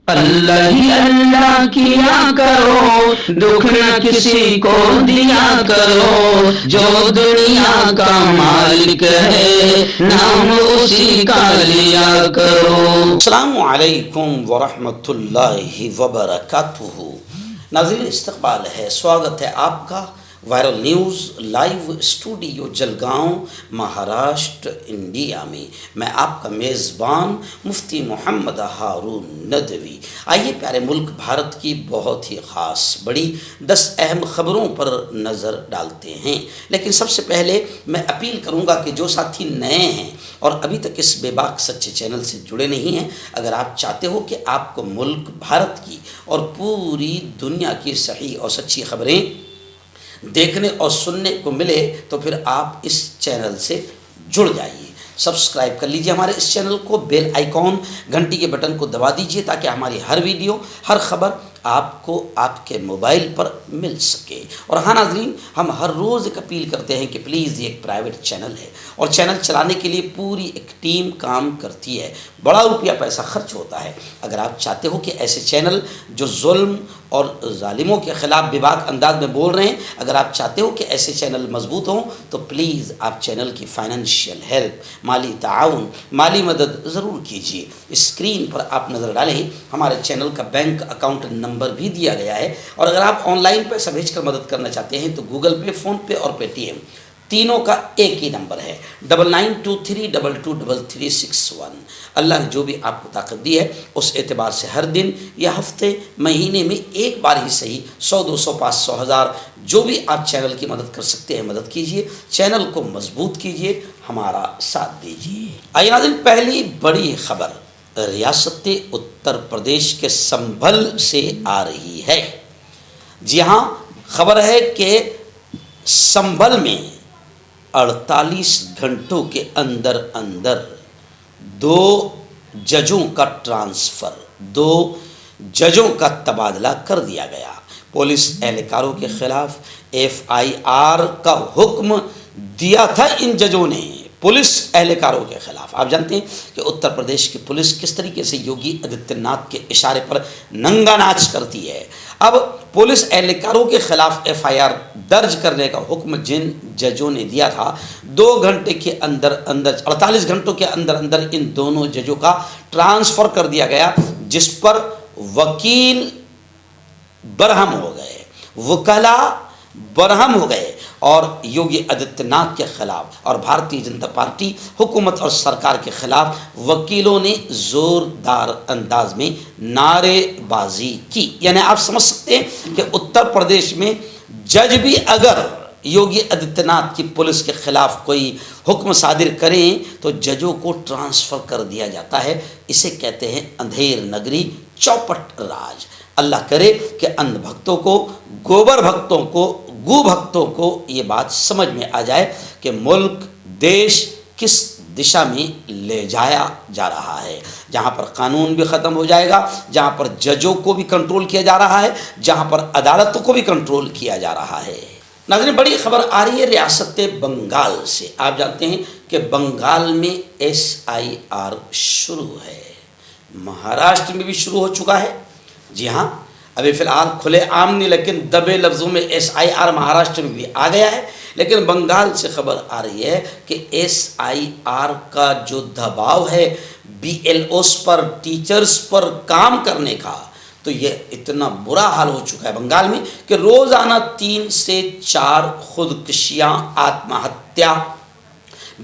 اللہ ہی اللہ کیا کرو، دکھ نہ کسی کو دیا کرو، جو دنیا کا مالک ہے نام اسی کا لیا کرو۔ السلام علیکم ورحمۃ اللہ وبرکاتہ۔ ناظرین، استقبال ہے، سواگت ہے آپ کا viral news live studio Jalgaon, Maharashtra, India میں۔ میں آپ کا میزبان مفتی محمد ہارون ندوی۔ آئیے پیارے ملک بھارت کی بہت ہی خاص بڑی 10 اہم خبروں پر نظر ڈالتے ہیں۔ لیکن سب سے پہلے میں اپیل کروں گا کہ جو ساتھی نئے ہیں اور ابھی تک اس بے باک سچے چینل سے جڑے نہیں ہیں، اگر آپ چاہتے ہو کہ آپ کو ملک بھارت کی اور پوری دنیا کی صحیح اور سچی خبریں دیکھنے اور سننے کو ملے تو پھر آپ اس چینل سے جڑ جائیے، سبسکرائب کر لیجئے ہمارے اس چینل کو، بیل آئیکن گھنٹی کے بٹن کو دبا دیجئے تاکہ ہماری ہر ویڈیو، ہر خبر آپ کو آپ کے موبائل پر مل سکے۔ اور ہاں ناظرین، ہم ہر روز ایک اپیل کرتے ہیں کہ پلیز یہ ایک پرائیویٹ چینل ہے اور چینل چلانے کے لیے پوری ایک ٹیم کام کرتی ہے، بڑا روپیہ پیسہ خرچ ہوتا ہے۔ اگر آپ چاہتے ہو کہ ایسے چینل جو ظلم اور ظالموں کے خلاف بے باک انداز میں بول رہے ہیں، اگر آپ چاہتے ہو کہ ایسے چینل مضبوط ہوں تو پلیز آپ چینل کی فائنینشیل ہیلپ، مالی تعاون، مالی مدد ضرور کیجیے۔ اسکرین پر آپ نظر ڈالیں، ہمارے چینل کا بینک اکاؤنٹ نمبر بھی دیا گیا ہے، اور اگر آپ آن لائن پیسہ بھیج کر مدد کرنا چاہتے ہیں تو گوگل پے، فون پے اور پے ٹی ایم تینوں کا ایک ہی نمبر ہے، 9923223361۔ اللہ نے جو بھی آپ کو طاقت دی ہے اس اعتبار سے ہر دن یا ہفتے، مہینے میں ایک بار ہی صحیح 100، 200، 500، 1000 جو بھی آپ چینل کی مدد کر سکتے ہیں مدد کیجیے، چینل کو مضبوط کیجیے، ہمارا ساتھ دیجیے۔ آئیے ناظرین، پہلی بڑی خبر ریاست اتر پردیش کے سنبھل سے آ رہی ہے۔ جی ہاں، خبر ہے کہ سنبھل میں 48 گھنٹوں کے اندر اندر 2 ججوں کا ٹرانسفر، 2 ججوں کا تبادلہ کر دیا گیا۔ پولیس اہلکاروں کے خلاف FIR کا حکم دیا تھا ان ججوں نے، پولیس اہلکاروں کے خلاف۔ آپ جانتے ہیں کہ اتر پردیش کی پولیس کس طریقے سے یوگی آدتیہ ناتھ کے اشارے پر ننگا ناچ کرتی ہے۔ اب پولیس اہلکاروں کے خلاف FIR درج کرنے کا حکم جن ججوں نے دیا تھا، 2 گھنٹے کے اندر اندر، 48 گھنٹوں کے اندر اندر ان دونوں ججوں کا ٹرانسفر کر دیا گیا، جس پر وکیل برہم ہو گئے، وکلاء برہم ہو گئے، اور یوگی آدتیہ ناتھ کے خلاف اور بھارتیہ جنتا پارٹی حکومت اور سرکار کے خلاف وکیلوں نے زوردار انداز میں نعرے بازی کی۔ یعنی آپ سمجھ سکتے ہیں کہ اتر پردیش میں جج بھی اگر یوگی آدتیہ ناتھ کی پولیس کے خلاف کوئی حکم صادر کریں تو ججوں کو ٹرانسفر کر دیا جاتا ہے۔ اسے کہتے ہیں اندھیر نگری، چوپٹ راج۔ اللہ کرے کہ اندھ بھکتوں کو، گوبر بھکتوں کو، گو بھکتوں کو یہ بات سمجھ میں آ جائے کہ ملک، دیش کس دشا میں لے جایا جا رہا ہے، جہاں پر قانون بھی ختم ہو جائے گا، جہاں پر ججوں کو بھی کنٹرول کیا جا رہا ہے، جہاں پر عدالتوں کو بھی کنٹرول کیا جا رہا ہے۔ ناظرین، بڑی خبر آ رہی ہے ریاست بنگال سے۔ آپ جانتے ہیں کہ بنگال میں SIR شروع ہے، مہاراشٹر میں بھی شروع ہو چکا ہے۔ جی ہاں، ابھی فی الحال کھلے عام نہیں لیکن دبے لفظوں میں SIR مہاراشٹر میں بھی آ گیا ہے، لیکن بنگال سے خبر آ رہی ہے کہ SIR کا جو دباؤ ہے BLOs پر، ٹیچرز پر کام کرنے کا، تو یہ اتنا برا حال ہو چکا ہے بنگال میں کہ روزانہ 3 سے 4 خودکشیاں، آتم ہتیا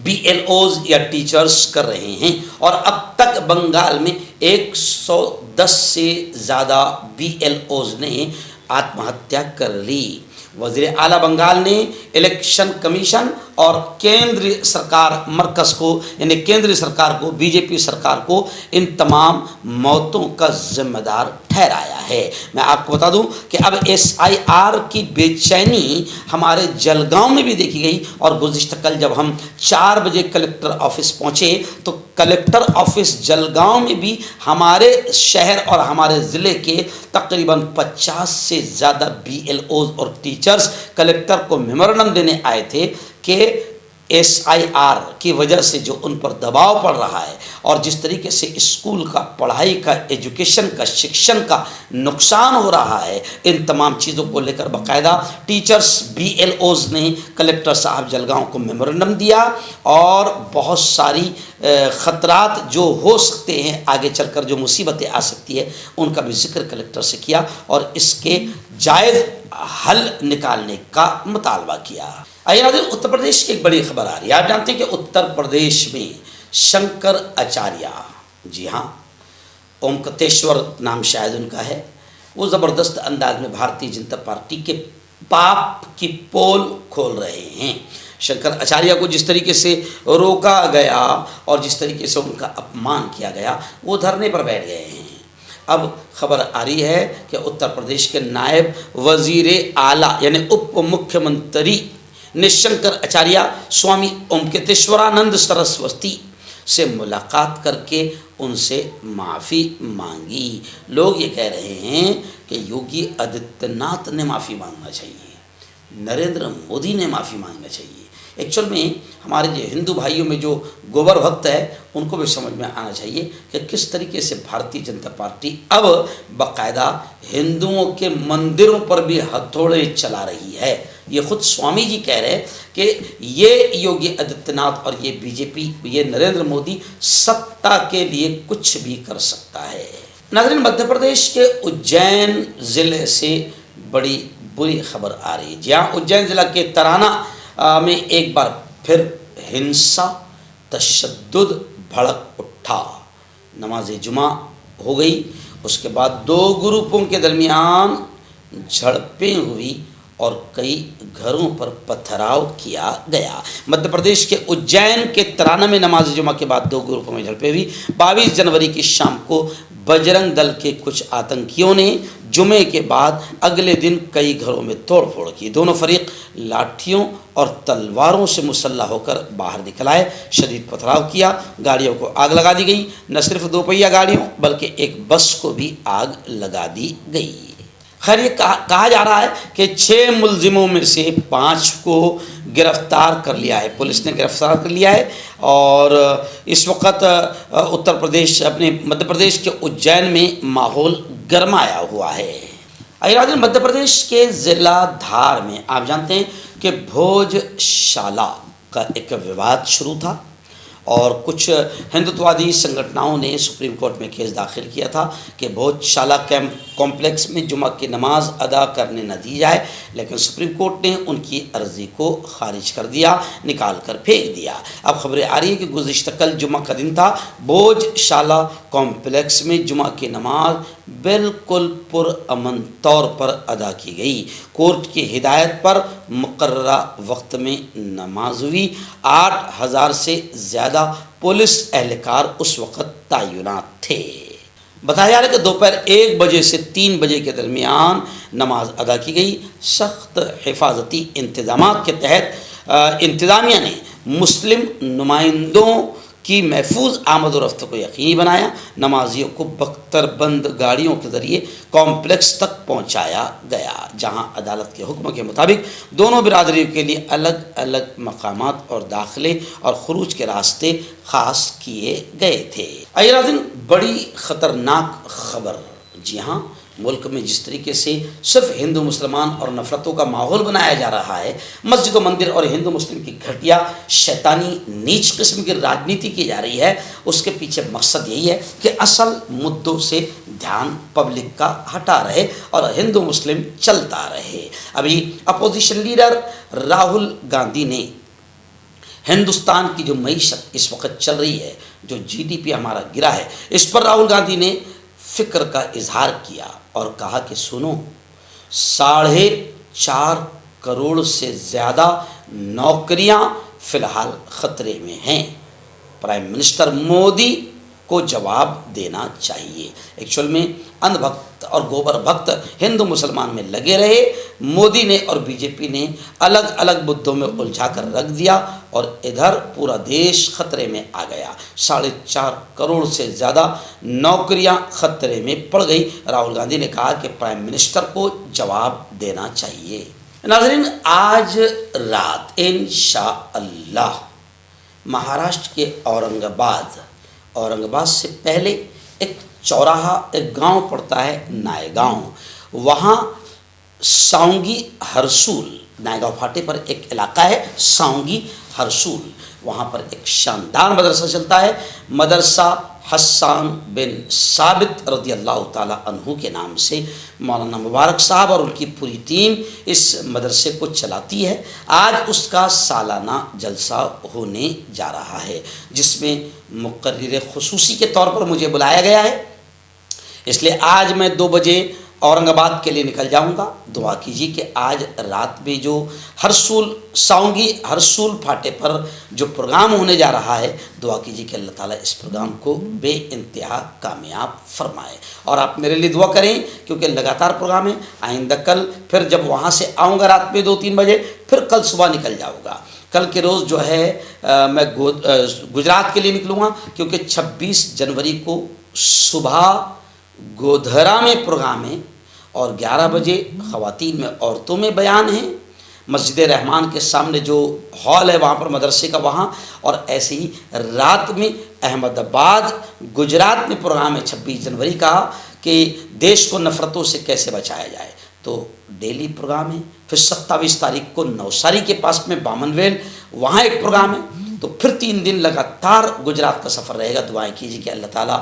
BLOs یا ٹیچرز کر رہے ہیں، اور اب تک بنگال میں 110 سے زیادہ BLOs نے آتم ہتیا کر لی۔ وزیر اعلیٰ بنگال نے الیکشن کمیشن اور کیندری سرکار، مرکز کو یعنی کیندری سرکار کو، BJP سرکار کو ان تمام موتوں کا ذمہ دار ٹھہرایا ہے۔ میں آپ کو بتا دوں کہ اب SIR کی بے چینی ہمارے جلگاؤں میں بھی دیکھی گئی، اور گزشتہ کل جب ہم 4 بجے کلکٹر آفس پہنچے تو کلکٹر آفس جلگاؤں میں بھی ہمارے شہر اور ہمارے ضلع کے تقریباً 50 سے زیادہ BLOs اور ٹیچرز کلکٹر کو میمورنڈم دینے آئے تھے کہ SIR کی وجہ سے جو ان پر دباؤ پڑ رہا ہے اور جس طریقے سے اسکول کا پڑھائی کا ایجوکیشن کا شکشن کا نقصان ہو رہا ہے، ان تمام چیزوں کو لے کر باقاعدہ ٹیچرز BLOز نے کلکٹر صاحب جلگاؤں کو میمورنڈم دیا اور بہت ساری خطرات جو ہو سکتے ہیں آگے چل کر جو مصیبتیں آ سکتی ہے ان کا بھی ذکر کلکٹر سے کیا اور اس کے جائز حل نکالنے کا مطالبہ کیا۔ آئیے ناظرین، اتر پردیش کی ایک بڑی خبر آ رہی ہے۔ آپ جانتے ہیں کہ اتر پردیش میں شنکر اچاریہ، جی ہاں، اومکتیشور نام شاید ان کا ہے، وہ زبردست انداز میں بھارتی جنتا پارٹی کے پاپ کی پول کھول رہے ہیں۔ شنکر اچاریہ کو جس طریقے سے روکا گیا اور جس طریقے سے ان کا اپمان کیا گیا، وہ دھرنے پر بیٹھ گئے ہیں۔ اب خبر آ رہی ہے کہ اتر پردیش کے نائب وزیر اعلیٰ یعنی اپ مکھیہ منتری نے شنکر اچاریہ سوامی اومکتیشورانند سرسوتی سے ملاقات کر کے ان سے معافی مانگی۔ لوگ یہ کہہ رہے ہیں کہ یوگی آدتیہ ناتھ نے معافی مانگنا چاہیے، نریندر مودی نے معافی مانگنا چاہیے۔ ایکچول میں ہمارے جو ہندو بھائیوں میں جو گوبر بھکت ہے ان کو بھی سمجھ میں آنا چاہیے کہ کس طریقے سے بھارتی جنتا پارٹی اب باقاعدہ ہندوؤں کے مندروں پر بھی ہتھوڑے چلا رہی ہے۔ یہ خود سوامی جی کہہ رہے ہیں کہ یہ یوگی آدتیہ ناتھ اور یہ BJP، یہ نریندر مودی ستا کے لیے کچھ بھی کر سکتا ہے۔ ناظرین، مدھیہ پردیش کے اجین ضلع سے بڑی بری خبر آ رہی ہے۔ جہاں اجین ضلع کے ترانہ میں ایک بار پھر ہنسا تشدد بھڑک اٹھا۔ نماز جمعہ ہو گئی، اس کے بعد دو گروپوں کے درمیان جھڑپیں ہوئی اور کئی گھروں پر پتھراؤ کیا گیا۔ مدھیہ پردیش کے اجین کے ترانہ میں نماز جمعہ کے بعد دو گروپوں میں جھڑپیں ہوئی۔ 22 جنوری کی شام کو بجرنگ دل کے کچھ آتنکیوں نے جمعے کے بعد اگلے دن کئی گھروں میں توڑ پھوڑ کی۔ دونوں فریق لاٹھیوں اور تلواروں سے مسلح ہو کر باہر نکل آئے، شدید پتھراؤ کیا، گاڑیوں کو آگ لگا دی گئی۔ نہ صرف 2 پہیہ گاڑیوں بلکہ ایک بس کو بھی آگ لگا دی گئی۔ خیر، یہ کہا جا رہا ہے کہ 6 ملزموں میں سے 5 کو گرفتار کر لیا ہے، پولیس نے گرفتار کر لیا ہے اور اس وقت اتر پردیش اپنے مدھیہ پردیش کے اجین میں ماحول گرمایا ہوا ہے۔ ناظرین، مدھیہ پردیش کے ضلع دھار میں آپ جانتے ہیں کہ بھوج شالہ کا ایک وواد شروع تھا اور کچھ ہندوتوادی سنگھٹنوں نے سپریم کورٹ میں کیس داخل کیا تھا کہ بھوج شالہ کمپلیکس میں جمعہ کی نماز ادا کرنے نہ دی جائے، لیکن سپریم کورٹ نے ان کی عرضی کو خارج کر دیا، نکال کر پھینک دیا۔ اب خبریں آ رہی ہے کہ گزشتہ کل جمعہ کا دن تھا، بھوج شالہ کمپلیکس میں جمعہ کی نماز بالکل پرامن طور پر ادا کی گئی۔ کورٹ کی ہدایت پر مقررہ وقت میں نماز ہوئی۔ 8000 سے زیادہ پولیس اہلکار اس وقت تعینات تھے۔ بتایا جا رہا ہے کہ دوپہر 1 بجے سے 3 بجے کے درمیان نماز ادا کی گئی۔ سخت حفاظتی انتظامات کے تحت انتظامیہ نے مسلم نمائندوں کی محفوظ آمد و رفت کو یقینی بنایا۔ نمازیوں کو بختر بند گاڑیوں کے ذریعے کمپلیکس تک پہنچایا گیا، جہاں عدالت کے حکم کے مطابق دونوں برادریوں کے لیے الگ الگ مقامات اور داخلے اور خروج کے راستے خاص کیے گئے تھے۔ ناظرین، بڑی خطرناک خبر، جی ہاں، ملک میں جس طریقے سے صرف ہندو مسلمان اور نفرتوں کا ماحول بنایا جا رہا ہے، مسجد و مندر اور ہندو مسلم کی گھٹیا شیطانی نیچ قسم کی راجنیتی کی جا رہی ہے، اس کے پیچھے مقصد یہی ہے کہ اصل مدعوں سے دھیان پبلک کا ہٹا رہے اور ہندو مسلم چلتا رہے۔ ابھی اپوزیشن لیڈر راہل گاندھی نے ہندوستان کی جو معیشت اس وقت چل رہی ہے، جو GDP ہمارا گرا ہے، اس پر راہل گاندھی نے فکر کا اظہار کیا اور کہا کہ سنو، 4.5 کروڑ سے زیادہ نوکریاں فی الحال خطرے میں ہیں۔ پرائم منسٹر مودی کو جواب دینا چاہیے۔ ایکچول میں اندھ بھکت اور گوبر بھکت ہندو مسلمان میں لگے رہے، مودی نے اور BJP نے الگ الگ مدعوں میں الجھا کر رکھ دیا اور ادھر پورا دیش خطرے میں آ گیا۔ 4.5 کروڑ سے زیادہ نوکریاں خطرے میں پڑ گئی۔ راہل گاندھی نے کہا کہ پرائم منسٹر کو جواب دینا چاہیے۔ ناظرین، آج رات انشاءاللہ مہاراشٹر کے اورنگ آباد سے پہلے ایک چوراہا، ایک گاؤں پڑتا ہے نائے گاؤں، وہاں ساؤنگی ہرسول، نائے گاؤں پھاٹے پر ایک علاقہ ہے ساؤنگی ہرسول، وہاں پر ایک شاندار مدرسہ چلتا ہے، مدرسہ حسان بن ثابت رضی اللہ تعالیٰ عنہ کے نام سے مولانا مبارک صاحب اور ان کی پوری ٹیم اس مدرسے کو چلاتی ہے۔ آج اس کا سالانہ جلسہ ہونے جا رہا ہے، جس میں مقرر خصوصی کے طور پر مجھے بلایا گیا ہے، اس لیے آج میں 2 بجے اورنگ آباد کے لیے نکل جاؤں گا۔ دعا کیجیے کہ آج رات میں جو ساؤنگی ہرسول پھاٹے پر جو پروگرام ہونے جا رہا ہے، دعا کیجیے کہ اللہ تعالیٰ اس پروگرام کو بے انتہا کامیاب فرمائے، اور آپ میرے لیے دعا کریں کیونکہ لگاتار پروگرام ہے۔ آئندہ کل پھر جب وہاں سے آؤں گا رات میں 2-3 بجے، پھر کل صبح نکل جاؤں گا۔ کل کے روز جو ہے میں گجرات کے لیے نکلوں گا، کیونکہ 26 جنوری کو صبح گودھرا میں پروگرام ہے اور 11 بجے خواتین میں عورتوں میں بیان ہے، مسجد رحمان کے سامنے جو ہال ہے وہاں پر مدرسے کا وہاں، اور ایسے ہی رات میں احمد آباد گجرات میں پروگرام ہے 26 جنوری کا کہ دیش کو نفرتوں سے کیسے بچایا جائے، تو ڈیلی پروگرام ہے۔ پھر 27 تاریخ کو نوساری کے پاس میں بامن ویل وہاں ایک پروگرام ہے، تو پھر 3 دن لگاتار گجرات کا سفر رہے گا۔ دعائیں کیجیے کہ اللہ تعالیٰ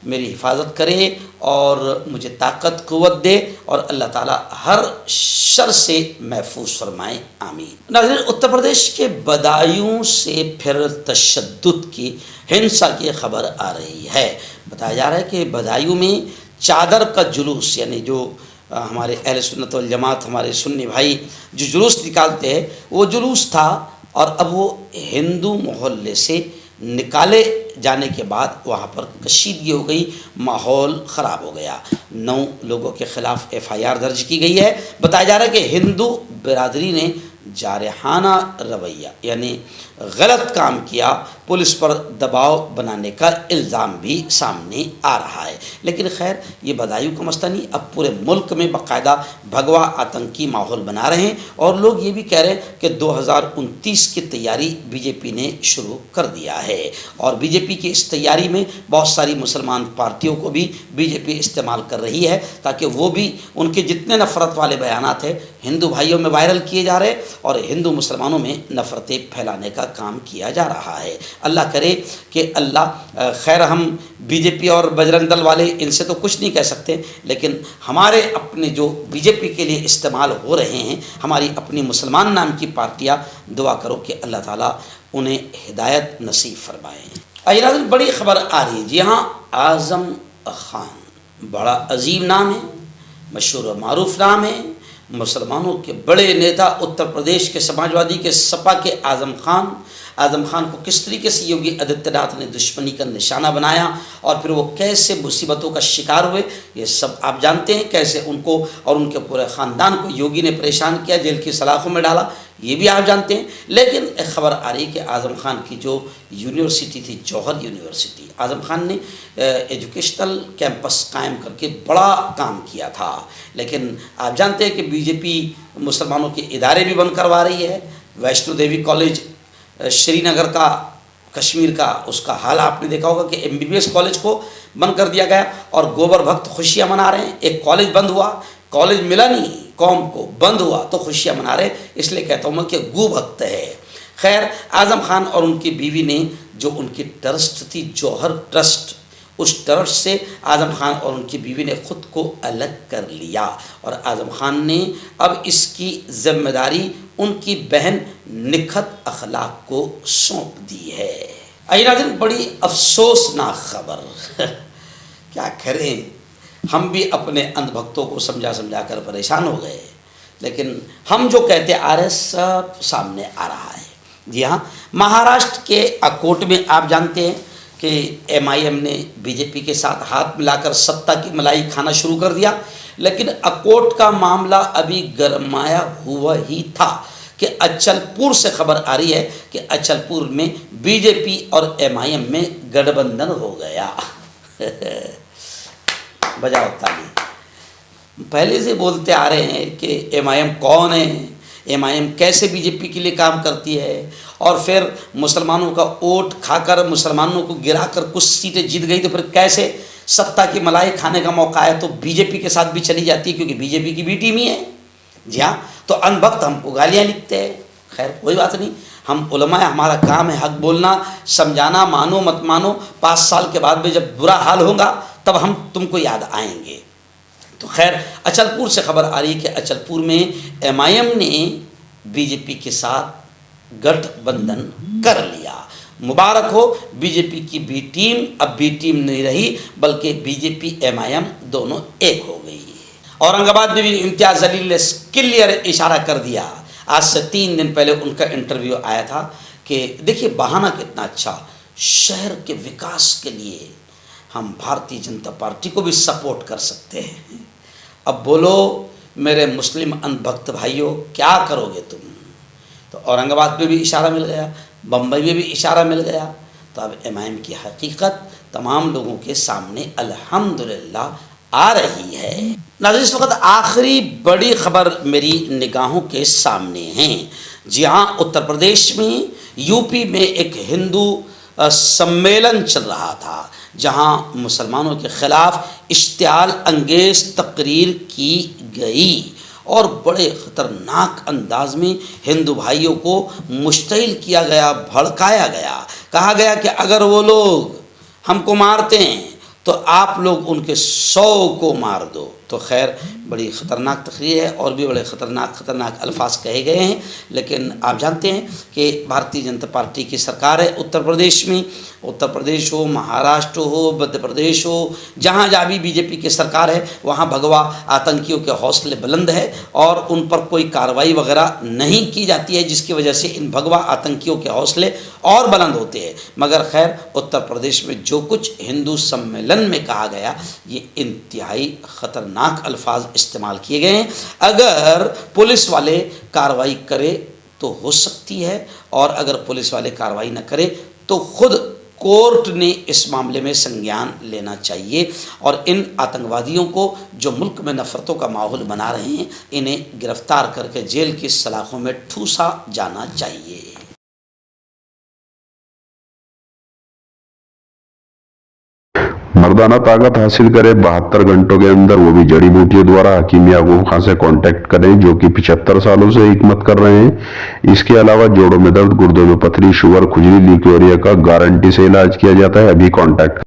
میری حفاظت کرے اور مجھے طاقت قوت دے، اور اللہ تعالیٰ ہر شر سے محفوظ فرمائے، آمین۔ ناظرین، اتر پردیش کے بدایوں سے پھر تشدد کی، ہنسا کی خبر آ رہی ہے۔ بتایا جا رہا ہے کہ بدایوں میں چادر کا جلوس، یعنی جو ہمارے اہل سنت والجماعت، ہمارے سنی بھائی جو جلوس نکالتے ہیں، وہ جلوس تھا، اور اب وہ ہندو محلے سے نکالے جانے کے بعد وہاں پر کشیدگی ہو گئی، ماحول خراب ہو گیا، 9 لوگوں کے خلاف FIR درج کی گئی ہے۔ بتایا جا رہا ہے کہ ہندو برادری نے جارحانہ رویہ یعنی غلط کام کیا، پولیس پر دباؤ بنانے کا الزام بھی سامنے آ رہا ہے۔ لیکن خیر، یہ بدایوں کا مسئلہ نہیں، اب پورے ملک میں باقاعدہ بھگوا آتنکی ماحول بنا رہے ہیں، اور لوگ یہ بھی کہہ رہے ہیں کہ 2029 کی تیاری BJP نے شروع کر دیا ہے، اور BJP کی اس تیاری میں بہت ساری مسلمان پارٹیوں کو بھی BJP استعمال کر رہی ہے، تاکہ وہ بھی ان کے جتنے نفرت والے بیانات ہیں ہندو بھائیوں میں وائرل کیے جا رہے، اور ہندو مسلمانوں میں نفرتیں پھیلانے کا کام کیا جا رہا ہے۔ اللہ کرے کہ اللہ خیر، ہم BJP اور بجرنگ دل والے ان سے تو کچھ نہیں کہہ سکتے، لیکن ہمارے اپنے جو BJP کے لیے استعمال ہو رہے ہیں، ہماری اپنی مسلمان نام کی پارٹیاں، دعا کرو کہ اللہ تعالیٰ انہیں ہدایت نصیب فرمائے۔ بڑی خبر آ رہی ہے، جی ہاں، اعظم خان بڑا عظیم نام ہے، مشہور و معروف نام ہے، مسلمانوں کے بڑے نیتا، اتر پردیش کے سماجوادی کے سپا کے اعظم خان کو کس طریقے سے یوگی آدتیہ ناتھ نے دشمنی کا نشانہ بنایا، اور پھر وہ کیسے مصیبتوں کا شکار ہوئے، یہ سب آپ جانتے ہیں، کیسے ان کو اور ان کے پورے خاندان کو یوگی نے پریشان کیا، جیل کی سلاخوں میں ڈالا، یہ بھی آپ جانتے ہیں۔ لیکن ایک خبر آ رہی کہ اعظم خان کی جو یونیورسٹی تھی، جوہر یونیورسٹی، اعظم خان نے ایجوکیشنل کیمپس قائم کر کے بڑا کام کیا تھا، لیکن آپ جانتے ہیں کہ BJP مسلمانوں کے ادارے بھی بند کروا رہی ہے۔ ویشنو دیوی کالج شری نگر کا، کشمیر کا، اس کا حال آپ نے دیکھا ہوگا کہ MBBS کالج کو بند کر دیا گیا، اور گوبر بھکت خوشیاں منا رہے ہیں۔ ایک کالج بند ہوا، کالج ملا نہیں قوم کو، بند ہوا تو خوشیاں منا رہے، اس لیے کہتا ہوں میں کہ گو بھکت ہے۔ خیر، اعظم خان اور ان کی بیوی نے جو ان کی ٹرسٹ تھی، جوہر ٹرسٹ، اس ٹرسٹ سے اعظم خان اور ان کی بیوی نے خود کو الگ کر لیا، اور اعظم خان نے اب اس کی ذمہ داری ان کی بہن نکھت اخلاق کو سونپ دی ہے۔ ناظرین، بڑی افسوسناک خبر کیا کریں، ہم بھی اپنے اندھ بھکتوں کو سمجھا کر پریشان ہو گئے، لیکن ہم جو کہتے آ رہے سب سامنے آ رہا ہے۔ جی ہاں، مہاراشٹر کے اکوٹ میں آپ جانتے ہیں کہ MIM نے BJP کے ساتھ ہاتھ ملا کر ستہ کی ملائی کھانا شروع کر دیا، لیکن اکوٹ کا معاملہ ابھی گرمایا ہوا ہی تھا کہ اچل پور سے خبر آ رہی ہے کہ اچل پور میں BJP اور MIM میں گٹھ بندھن ہو گیا۔ بجاؤ تالی۔ پہلے سے بولتے آ رہے ہیں کہ MIM کون ہے، MIM کیسے BJP کے لیے کام کرتی ہے، اور پھر مسلمانوں کا ووٹ کھا کر مسلمانوں کو گرا کر کچھ سیٹیں جیت گئی تو پھر کیسے ستہ کی ملائی کھانے کا موقع ہے تو BJP کے ساتھ بھی چلی جاتی ہے، کیونکہ BJP کی بھی ٹیم ہی ہے۔ جی ہاں، تو ان وقت ہم کو گالیاں لکھتے ہیں۔ خیر کوئی بات نہیں، ہم علماء ہیں، ہمارا کام ہے حق بولنا، سمجھانا، مانو مت مانو، 5 سال کے بعد بھی جب برا حال ہوگا تب ہم تم کو یاد آئیں گے۔ تو خیر اچل پور سے خبر آ رہی ہے کہ اچل پور میں MIM نے BJP کے ساتھ گٹھ بندھن کر لیا۔ مبارک ہو، BJP کی بھی ٹیم اب بھی ٹیم نہیں رہی بلکہ BJP MIM دونوں ایک ہو گئی۔ اورنگ آباد میں بھی امتیاز جلیل نے کلیئر اشارہ کر دیا، آج سے 3 دن پہلے ان کا انٹرویو آیا تھا کہ دیکھیے بہانہ کتنا اچھا، شہر کے وکاس کے لیے ہم بھارتی جنتا پارٹی کو بھی سپورٹ کر سکتے ہیں۔ اب بولو میرے مسلم ان بھکت بھائیوں کیا کرو گے تم؟ تو اورنگ آباد میں بھی اشارہ مل گیا، بمبئی میں بھی اشارہ مل گیا، تو اب MIM کی حقیقت تمام لوگوں کے سامنے الحمدللہ آ رہی ہے۔ ناظرین اس وقت آخری بڑی خبر میری نگاہوں کے سامنے ہیں۔ جی ہاں، اتر پردیش میں UP میں ایک ہندو سمیلن چل رہا تھا جہاں مسلمانوں کے خلاف اشتعال انگیز تقریر کی گئی اور بڑے خطرناک انداز میں ہندو بھائیوں کو مشتعل کیا گیا، بھڑکایا گیا، کہا گیا کہ اگر وہ لوگ ہم کو مارتے ہیں تو آپ لوگ ان کے 100 کو مار دو۔ تو خیر بڑی خطرناک تقریر ہے اور بھی بڑے خطرناک الفاظ کہے گئے ہیں، لیکن آپ جانتے ہیں کہ بھارتی جنتا پارٹی کی سرکار ہے اتر پردیش میں، اتر پردیش ہو، مہاراشٹر ہو، مدھیہ پردیش ہو، جہاں جہاں بھی BJP کی سرکار ہے وہاں بھگوا آتنکیوں کے حوصلے بلند ہے اور ان پر کوئی کارروائی وغیرہ نہیں کی جاتی ہے، جس کی وجہ سے ان بھگوا آتنکیوں کے حوصلے اور بلند ہوتے ہیں۔ مگر خیر اتر پردیش میں جو کچھ ہندو سمیلن میں کہا گیا یہ انتہائی خطرناک الفاظ استعمال کیے گئے ہیں۔ اگر پولیس والے کارروائی کرے تو ہو سکتی ہے، اور اگر پولیس والے کارروائی نہ کرے تو خود کورٹ نے اس معاملے میں سنجان لینا چاہیے، اور ان آتنکوادیوں کو جو ملک میں نفرتوں کا ماحول بنا رہے ہیں انہیں گرفتار کر کے جیل کی سلاخوں میں ٹھوسا جانا چاہیے۔ مردانہ طاقت حاصل کرے 72 گھنٹوں کے اندر، وہ بھی جڑی بوٹیوں دوارا حکیم یعقوب خان سے کانٹیکٹ کریں جو کہ 75 سالوں سے حکمت کر رہے ہیں۔ اس کے علاوہ جوڑوں میں درد، گردوں میں پتھری، شوگر، کھجلی، لیکوریا کا گارنٹی سے علاج کیا جاتا ہے۔ ابھی کانٹیکٹ